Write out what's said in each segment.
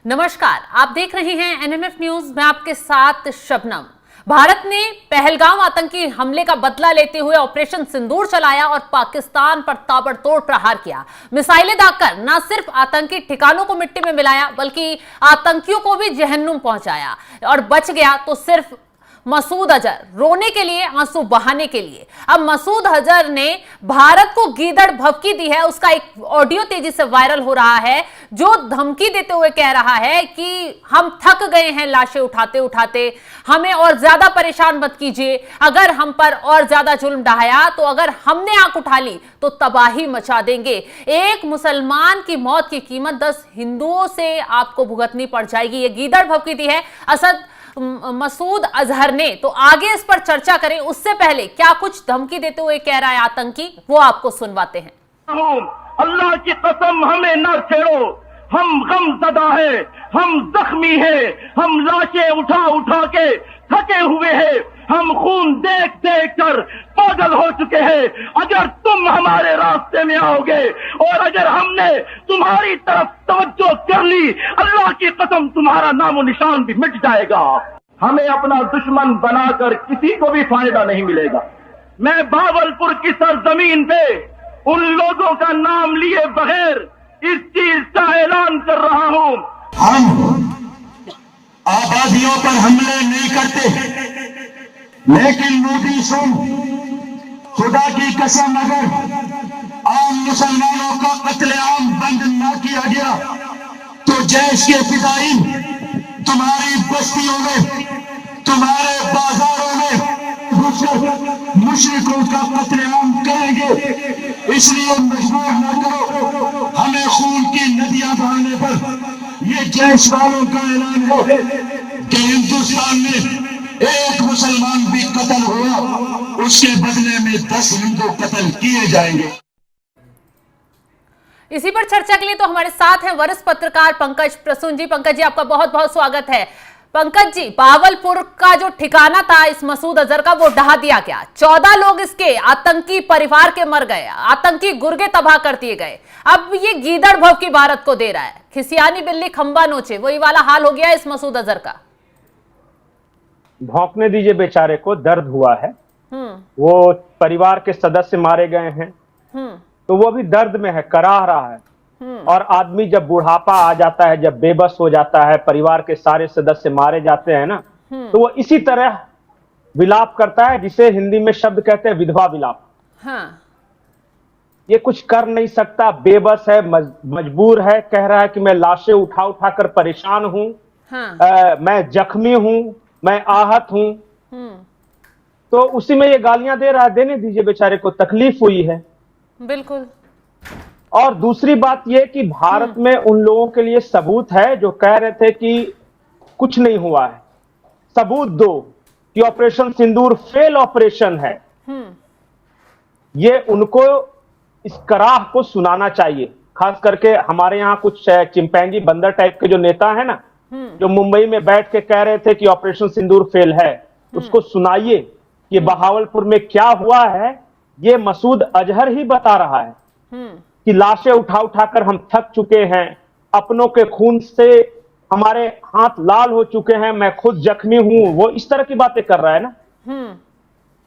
नमस्कार, आप देख रहे हैं एनएमएफ न्यूज। मैं आपके साथ शबनम। भारत ने पहलगाम आतंकी हमले का बदला लेते हुए ऑपरेशन सिंदूर चलाया और पाकिस्तान पर ताबड़तोड़ प्रहार किया। मिसाइलें दागकर न सिर्फ आतंकी ठिकानों को मिट्टी में मिलाया बल्कि आतंकियों को भी जहन्नुम पहुंचाया। और बच गया तो सिर्फ मसूद अजहर, रोने के लिए आंसू बहाने के लिए। अब मसूद अजहर ने भारत को गीदड़ भभकी दी है, उसका एक ऑडियो तेजी से वायरल हो रहा है जो धमकी देते हुए कह रहा है कि हम थक गए हैं लाशें उठाते उठाते, हमें और ज्यादा परेशान मत कीजिए। अगर हम पर और ज्यादा जुल्म ढाया तो अगर हमने आंख उठा ली तो तबाही मचा देंगे। एक मुसलमान की मौत की कीमत 10 हिंदुओं से आपको भुगतनी पड़ जाएगी। ये गीदड़ भभकी दी है मसूद अजहर ने। तो आगे इस पर चर्चा करें उससे पहले क्या कुछ धमकी देते हुए कह रहा है आतंकी, वो आपको सुनवाते हैं। अल्लाह की कसम हमें न छेड़ो, हम गमज़दा है, हम जख्मी है, हम लाशें उठा उठा के थके हुए हैं, हम खून देख देख कर पागल हो चुके हैं। अगर तुम हमारे रास्ते में आओगे और अगर हमने तुम्हारी तरफ तवज्जो कर ली, अल्लाह की कसम तुम्हारा नामो निशान भी मिट जाएगा। हमें अपना दुश्मन बनाकर किसी को भी फायदा नहीं मिलेगा। मैं भावलपुर की सरजमीन पे उन लोगों का नाम लिए बगैर इस चीज का ऐलान कर रहा हूं। हम आबादियों पर हमले नहीं करते, लेकिन मोदी सुन, खुदा की कसम अगर आम मुसलमानों का कत्लेआम बंद न किया गया तो जैश के फिदायीन तुम्हारी बस्तियों में, तुम्हारे बाजारों में मुशरिकों का कत्लेआम करेंगे। इसलिए मजबूर न करो हमें खून की नदियां बहाने पर। ये जैश वालों का ऐलान है कि हिंदुस्तान में एक मुसलमान भी कत्ल हुआ उसके बदले में 10 हिंदू कत्ल किए जाएंगे। इसी पर चर्चा के लिए तो हमारे साथ हैं वरिष्ठ पत्रकार पंकज प्रसून जी। पंकज जी, आपका बहुत बहुत स्वागत है। पंकज जी, भावलपुर का जो ठिकाना था इस मसूद अजहर का वो ढहा दिया गया। 14 लोग इसके आतंकी परिवार के मर गए, आतंकी गुर्गे तबाह कर दिए गए। अब ये गीदड़ भभकी भारत को दे रहा है, खिसियानी बिल्ली खंबा नोचे, वही वाला हाल हो गया इस मसूद अजहर का। भौंकने दीजिए, बेचारे को दर्द हुआ है। वो परिवार के सदस्य मारे गए हैं तो वो भी दर्द में है, कराह रहा है। और आदमी जब बुढ़ापा आ जाता है, जब बेबस हो जाता है, परिवार के सारे सदस्य मारे जाते हैं ना, तो वो इसी तरह विलाप करता है जिसे हिंदी में शब्द कहते हैं विधवा विलाप। ये कुछ कर नहीं सकता, बेबस है, मजबूर है, कह रहा है कि मैं लाशें उठा उठा कर परेशान हूं। मैं जख्मी हूं, मैं आहत हूं। तो उसी में ये गालियां दे रहा है। देने दीजिए, बेचारे को तकलीफ हुई है। बिल्कुल। और दूसरी बात यह कि भारत में उन लोगों के लिए सबूत है जो कह रहे थे कि कुछ नहीं हुआ है। सबूत दो कि ऑपरेशन सिंदूर फेल ऑपरेशन है। ये उनको इस कराह को सुनाना चाहिए। खास करके हमारे यहाँ कुछ चिंपैंजी बंदर टाइप के जो नेता है ना, जो मुंबई में बैठ के कह रहे थे कि ऑपरेशन सिंदूर फेल है, उसको सुनाइए कि बहावलपुर में क्या हुआ है। ये मसूद अजहर ही बता रहा है कि लाशें उठा उठाकर हम थक चुके हैं, अपनों के खून से हमारे हाथ लाल हो चुके हैं, मैं खुद जख्मी हूं। वो इस तरह की बातें कर रहा है ना।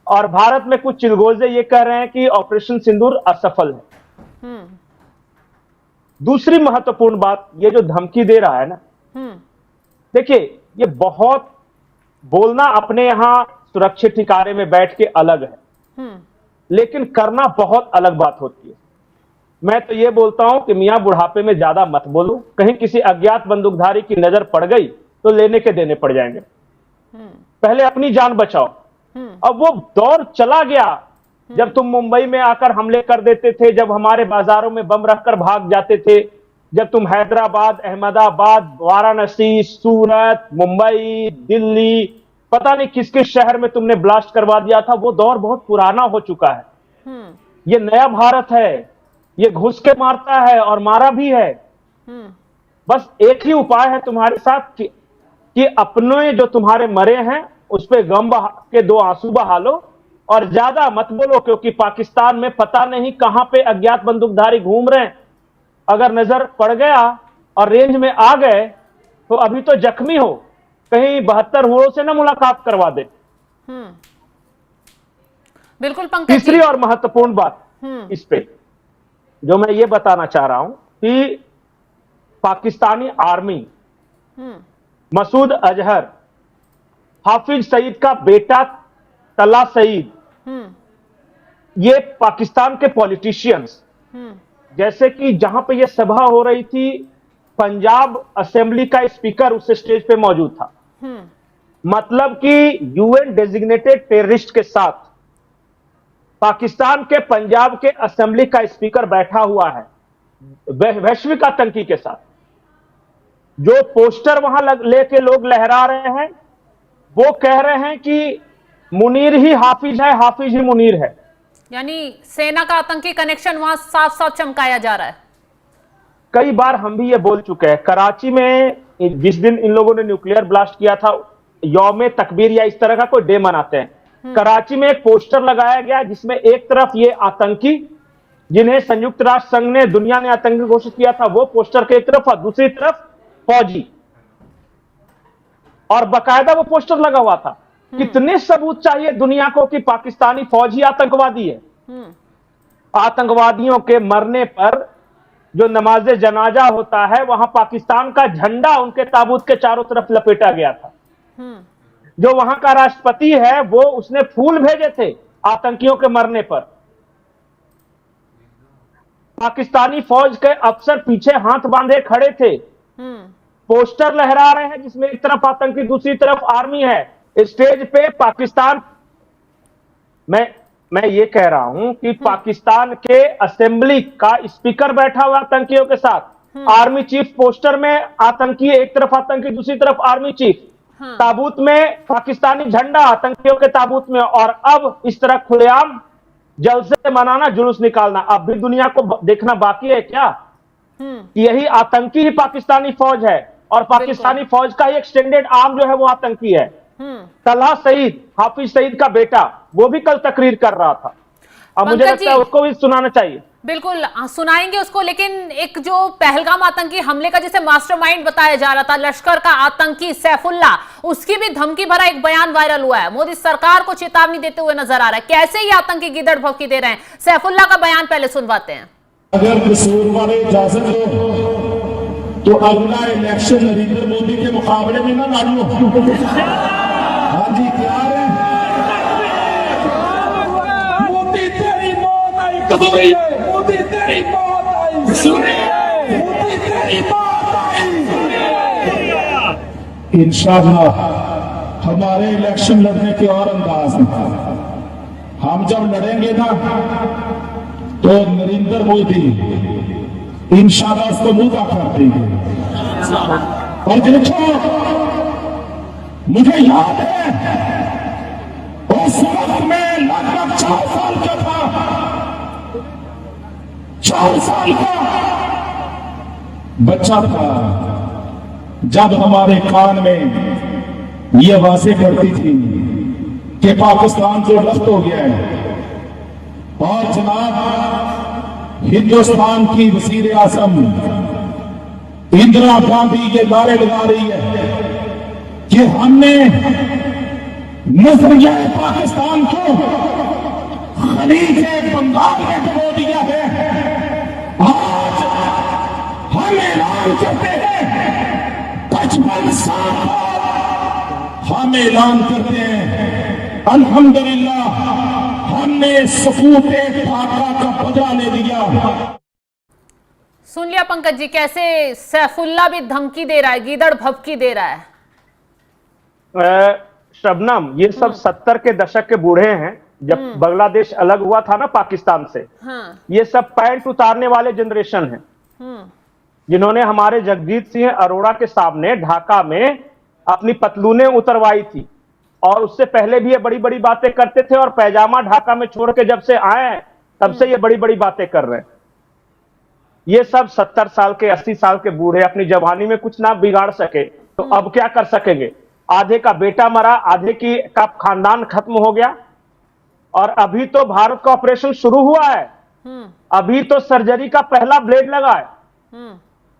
और भारत में कुछ चिलगोजे ये कह रहे हैं कि ऑपरेशन सिंदूर असफल है। दूसरी महत्वपूर्ण बात, ये जो धमकी दे रहा है ना, देखिए, ये बहुत बोलना अपने यहां सुरक्षित ठिकाने में बैठ के अलग है, लेकिन करना बहुत अलग बात होती है। मैं तो ये बोलता हूं कि मियां बुढ़ापे में ज्यादा मत बोलो, कहीं किसी अज्ञात बंदूकधारी की नजर पड़ गई तो लेने के देने पड़ जाएंगे। पहले अपनी जान बचाओ। अब वो दौर चला गया जब तुम मुंबई में आकर हमले कर देते थे, जब हमारे बाजारों में बम रखकर भाग जाते थे, जब तुम हैदराबाद, अहमदाबाद, वाराणसी, सूरत, मुंबई, दिल्ली, पता नहीं किस किस शहर में तुमने ब्लास्ट करवा दिया था। वो दौर बहुत पुराना हो चुका है। ये नया भारत है, ये घुस के मारता है और मारा भी है। बस एक ही उपाय है तुम्हारे साथ कि अपने जो तुम्हारे मरे हैं उस पे गम के 2 आंसू बहा लो और ज्यादा मत बोलो, क्योंकि पाकिस्तान में पता नहीं कहां पे अज्ञात बंदूकधारी घूम रहे हैं। अगर नजर पड़ गया और रेंज में आ गए तो अभी तो जख्मी हो, कहीं 72 हुओं से ना मुलाकात करवा दे। बिल्कुल पंकज जी। तीसरी और महत्वपूर्ण बात इस पे जो मैं ये बताना चाह रहा हूं कि पाकिस्तानी आर्मी मसूद अजहर, हाफिज सईद का बेटा तला सईद, ये पाकिस्तान के पॉलिटिशियंस, जैसे कि जहां पे ये सभा हो रही थी, पंजाब असेंबली का स्पीकर उस स्टेज पे मौजूद था। मतलब कि यूएन डेजिग्नेटेड टेररिस्ट के साथ पाकिस्तान के पंजाब के असेंबली का स्पीकर बैठा हुआ है, वैश्विक आतंकी के साथ। जो पोस्टर वहां लेके लोग लहरा रहे हैं, वो कह रहे हैं कि मुनीर ही हाफिज है, हाफिज ही मुनीर है। यानी सेना का आतंकी कनेक्शन वहां साफ साफ चमकाया जा रहा है। कई बार हम भी ये बोल चुके हैं। कराची में जिस दिन इन लोगों ने न्यूक्लियर ब्लास्ट किया था, यौम तकबीर या इस तरह का कोई डे मनाते हैं, कराची में एक पोस्टर लगाया गया जिसमें एक तरफ ये आतंकी जिन्हें संयुक्त राष्ट्र संघ ने, दुनिया ने आतंकी घोषित किया था, वो पोस्टर के एक तरफ, और दूसरी तरफ फौजी, और बकायदा वो पोस्टर लगा हुआ था। कितने सबूत चाहिए दुनिया को कि पाकिस्तानी फौज ही आतंकवादी है? आतंकवादियों के मरने पर जो नमाज जनाजा होता है, वहां पाकिस्तान का झंडा उनके ताबूत के चारों तरफ लपेटा गया था। जो वहां का राष्ट्रपति है, वो उसने फूल भेजे थे आतंकियों के मरने पर। पाकिस्तानी फौज के अफसर पीछे हाथ बांधे खड़े थे, पोस्टर लहरा रहे हैं जिसमें एक तरफ आतंकी, दूसरी तरफ आर्मी है। स्टेज पे पाकिस्तान, मैं ये कह रहा हूं कि पाकिस्तान के असेंबली का स्पीकर बैठा हुआ आतंकियों के साथ, आर्मी चीफ पोस्टर में आतंकी, एक तरफ आतंकी, दूसरी तरफ आर्मी चीफ, ताबूत में पाकिस्तानी झंडा, आतंकियों के ताबूत में, और अब इस तरह खुलेआम जलसे मनाना, जुलूस निकालना। अब भी दुनिया को देखना बाकी है क्या? यही आतंकी ही पाकिस्तानी फौज है, और पाकिस्तानी फौज का ही एक्सटेंडेड आर्म जो है वो आतंकी है। तलहा सईद, हाफिज सईद का बेटा, वो भी कल तकरीर कर रहा था। अब मुझे लगता है उसको भी सुनाना चाहिए। बिल्कुल सुनाएंगे उसको, लेकिन एक जो पहलगाम आतंकी हमले का जिसे मास्टरमाइंड बताया जा रहा था, लश्कर का आतंकी सैफुल्ला, उसकी भी धमकी भरा एक बयान वायरल हुआ है। मोदी सरकार को चेतावनी देते हुए नजर आ रहा है। कैसे ये आतंकी गिदड़ भौंकी दे रहे हैं? सैफुल्ला का बयान पहले सुनवाते हैं। अगर कसूर वाले इजाजत हो तो अगला इलेक्शन नरेंद्र मोदी के मुकाबले में ना लड़ लो। हाँ जी, तैयार है? मोदी तेरी मौत आई, मोदी तेरी मौत आई, मोदी तेरी मौत आई। इंशाअल्लाह हमारे इलेक्शन लड़ने के और अंदाज हैं। हम जब लड़ेंगे ना तो नरेंद्र मोदी इंशाअल्लाह उसको मुंह कर देंगे। और देखो, मुझे याद है उस वक्त में लगभग 4 साल का था, 4 साल का बच्चा था, जब हमारे कान में ये आवाजें पड़ती थी कि पाकिस्तान को लफ्त हो गया है। और जनाब हिंदुस्तान की वजीर आजम इंदिरा गांधी ये नारे लगा रही है कि हमने नजरिया पाकिस्तान को खलीज बंगाल में डुबो दिया है। आज हम ऐलान करते हैं 55 साल हम ऐलान करते हैं, अल्हम्दुलिल्लाह हमने सपूत ढाका का बदला ले लिया। सुन लिया पंकज जी, कैसे सैफुल्ला भी धमकी दे रहा है, गीदड़ भभकी दे रहा है। शबनम, ये सब 70 के दशक के बूढ़े हैं, जब बांग्लादेश अलग हुआ था ना पाकिस्तान से। ये सब पैंट उतारने वाले जनरेशन हैं, जिन्होंने हमारे जगजीत सिंह अरोड़ा के सामने ढाका में अपनी पतलूनें उतरवाई थी। और उससे पहले भी ये बड़ी बड़ी बातें करते थे, और पैजामा ढाका में छोड़ के जब से आए हैं तब से ये बड़ी बड़ी बातें कर रहे हैं। ये सब 70 साल के 80 साल के बूढ़े अपनी जवानी में कुछ ना बिगाड़ सके तो अब क्या कर सकेंगे? आधे का बेटा मरा, आधे का खानदान खत्म हो गया, और अभी तो भारत का ऑपरेशन शुरू हुआ है। अभी तो सर्जरी का पहला ब्लेड लगा है,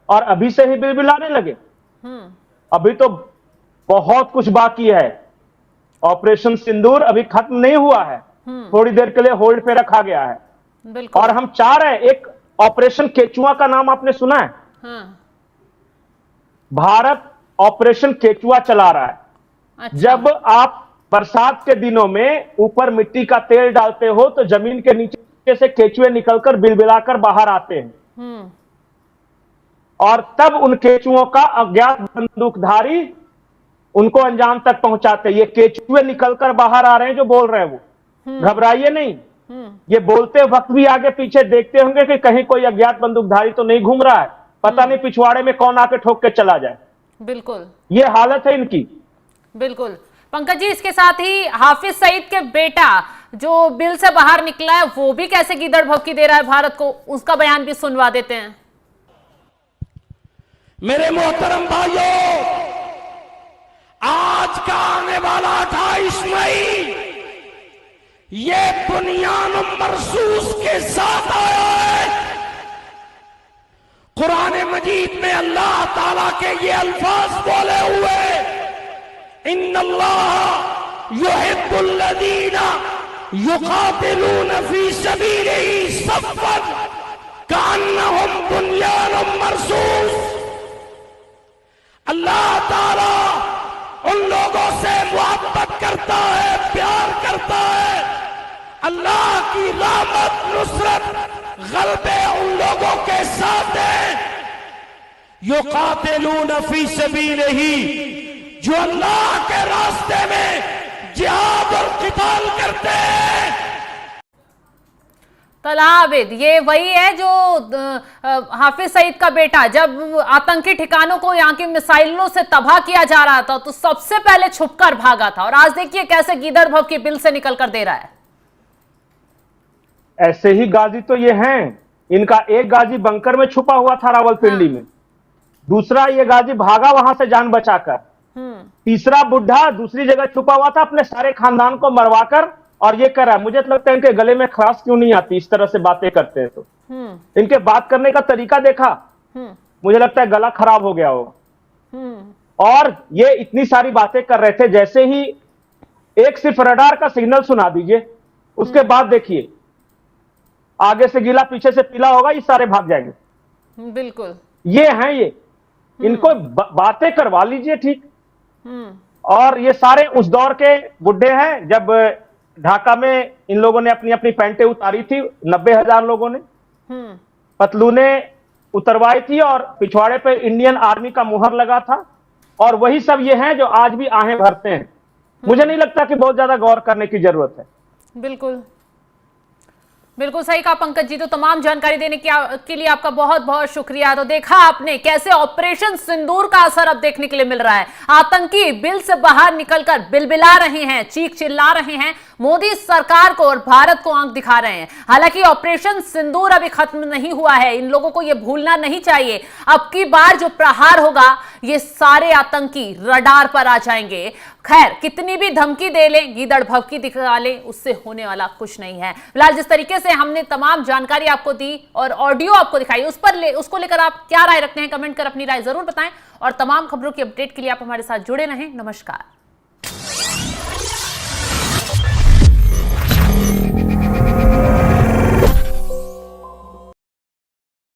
और अभी से ही बिलबिलाने लगे। अभी तो बहुत कुछ बाकी है। ऑपरेशन सिंदूर अभी खत्म नहीं हुआ है, थोड़ी देर के लिए होल्ड पे रखा गया है। बिल्कुल। और हम चाह रहे हैं, एक ऑपरेशन केचुआ का नाम आपने सुना है? हाँ। भारत ऑपरेशन केचुआ चला रहा है। अच्छा। जब आप बरसात के दिनों में ऊपर मिट्टी का तेल डालते हो तो जमीन के नीचे से केचुए निकलकर बिलबिलाकर बाहर आते हैं, और तब उन केचुओं का अज्ञात बंदूकधारी उनको अंजाम तक पहुंचाते। ये केचुए निकलकर बाहर आ रहे हैं जो बोल रहे हैं, वो घबराइए नहीं। ये बोलते वक्त भी आगे पीछे देखते होंगे कि कहीं कोई अज्ञात बंदूकधारी तो नहीं घूम रहा है, पता नहीं पिछवाड़े में कौन आके ठोक के चला जाए। बिल्कुल, ये हालत है इनकी। बिल्कुल पंकज जी, इसके साथ ही हाफिज सईद के बेटा जो बिल से बाहर निकला है, वो भी कैसे गीदड़ भभकी दे रहा है भारत को, उसका बयान भी सुनवा देते हैं। मेरे मोहतरम भाइयों, आज का आने वाला 28 मई ये बुनियान मरसूस के साथ आया है। कुरान मजीद में अल्लाह ताला के ये अल्फाज बोले हुए, इन्नल्लाह युहिब्बुल्लज़ीना युक़ातिलूना फी सबीलिही सफ़्फ़न कअन्नहुम बुनियानुम मरसूस। अल्लाह ताला उन लोगों से मोहब्बत करता है, प्यार करता है। अल्लाह की रहमत, नुसरत, गलबे उन लोगों के साथ है युक़ातिलूना फी सबीलिही, जो अल्लाह के रास्ते में जिहाद और क़िताल करते हैं। तलाबिद, ये वही है जो हाफिज सईद का बेटा जब आतंकी ठिकानों को यहाँ की मिसाइलों से तबाह किया जा रहा था तो सबसे पहले छुपकर भागा था, और आज देखिए कैसे गीदड़ भभकी बिल से निकल कर दे रहा है। ऐसे ही गाजी तो ये हैं। इनका एक गाजी बंकर में छुपा हुआ था रावलपिंडी में, दूसरा ये गाजी भागा वहां से जान बचाकर, तीसरा बुढ़ा दूसरी जगह छुपा हुआ था अपने सारे खानदान को मरवाकर, और ये कर रहा है। मुझे तो लगता है इनके गले में खराश क्यों नहीं आती, इस तरह से बातें करते हैं तो। इनके बात करने का तरीका देखा, मुझे लगता है गला खराब हो गया होगा। और ये इतनी सारी बातें कर रहे थे, जैसे ही एक सिर्फ रडार का सिग्नल सुना दीजिए, उसके बाद देखिए आगे से गीला पीछे से पीला होगा, ये सारे भाग जाएंगे। बिल्कुल, ये हैं ये, इनको बातें करवा लीजिए ठीक। और ये सारे उस दौर के बुड्ढे हैं जब ढाका में इन लोगों ने अपनी अपनी पैंटें उतारी थी, 90,000 लोगों ने पतलूने उतरवाई थी और पिछवाड़े पे इंडियन आर्मी का मुहर लगा था। और वही सब ये हैं जो आज भी आहें भरते हैं। मुझे नहीं लगता कि बहुत ज्यादा गौर करने की जरूरत है। बिल्कुल, बिल्कुल सही कहा पंकज जी। तो तमाम जानकारी देने के लिए आपका बहुत बहुत शुक्रिया। तो देखा आपने कैसे ऑपरेशन सिंदूर का असर अब देखने के लिए मिल रहा है। आतंकी बिल से बाहर निकलकर बिलबिला रहे हैं, चीख चिल्ला रहे हैं, मोदी सरकार को और भारत को आंख दिखा रहे हैं। हालांकि ऑपरेशन सिंदूर अभी खत्म नहीं हुआ है, इन लोगों को यह भूलना नहीं चाहिए। अब की बार जो प्रहार होगा ये सारे आतंकी रडार पर आ जाएंगे। खैर, कितनी भी धमकी दे ले, गीदड़ भभकी दिखा ले, उससे होने वाला कुछ नहीं है। फिलहाल जिस तरीके से हमने तमाम जानकारी आपको दी और ऑडियो आपको दिखाई, उसको लेकर आप क्या राय रखते हैं, कमेंट कर अपनी राय जरूर बताएं। और तमाम खबरों की अपडेट के लिए आप हमारे साथ जुड़े रहें। नमस्कार।